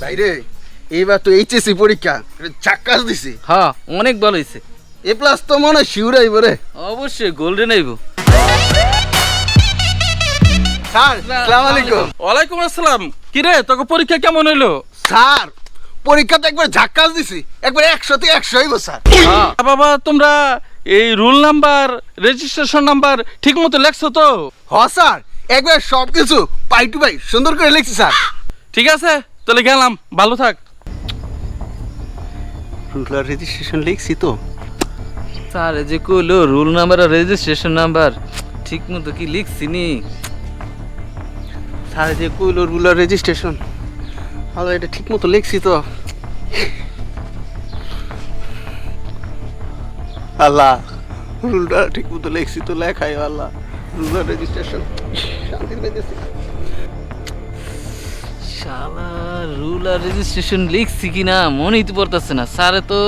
ভাইরে এইবার তো এইচএসসি পরীক্ষা চাক্কাস দিছি। হ্যাঁ অনেক ভালো হয়েছে। এ প্লাস তো মনে হয় শিউর আইব রে। অবশ্যই গোল্ডেন আইব। স্যার আসসালামু আলাইকুম। ওয়ালাইকুম আসসালাম। কিরে তোকে পরীক্ষা কেমন হইলো? স্যার পরীক্ষাতে একবার ঝাক্কাস দিছি, একবার 100তে 100 হইব স্যার। বাবা তোমরা এই রুল নাম্বার রেজিস্ট্রেশন নাম্বার ঠিক মতো লেখছো তো? হ স্যার একবার সব কিছু পাই টু পাই সুন্দর করে লিখছি স্যার। ঠিক আছে তাহলে গেলাম, ভালো থাক। রুল আর রেজিস্ট্রেশন লিখছি তো। স্যার যে কইলো রুল নাম্বার আর রেজিস্ট্রেশন নাম্বার ঠিক মতো কি লিখছি নি? স্যার যে কইলো রুল আর রেজিস্ট্রেশন, আল্লাহ এটা ঠিক মতো লিখছি তো। আল্লাহ রুলটা ঠিক মতো লিখছি তো, লেখাই আল্লাহ রুল আর রেজিস্ট্রেশন। শান্তি পেয়েছি। শালা রুল আর রেজিস্ট্রেশন লিখছি কিনা মনেই তো পড়তেছে না। স্যারে তো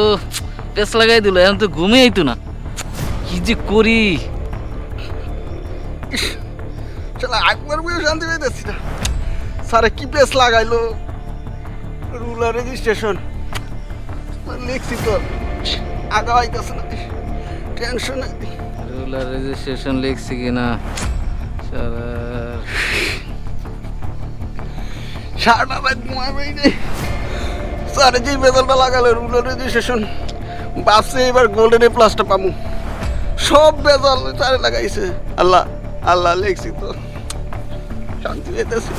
পেস লাগাই দিল, এখন তো ঘুমে আইতো না। কি যে করি। চলো একবার বইও শান্তি পেয়েছি না। স্যারে কি পেস লাগাইলো, রুল আর রেজিস্ট্রেশন লিখছি তো, আগা হইতেছে না, টেনশনে। রুল আর রেজিস্ট্রেশন লিখছি কিনা শালার। সারটা রাত ঘুমাবেই নেই। স্যারে যে বেতনটা লাগালো রুল আর রেজিস্ট্রেশন, বাসে এবার গোল্ডেন এ প্লাসটা পামু। সব বেতন স্যারে লাগাইছে। আল্লাহ আল্লাহ লিখছি তো, শান্তি পেতেছি।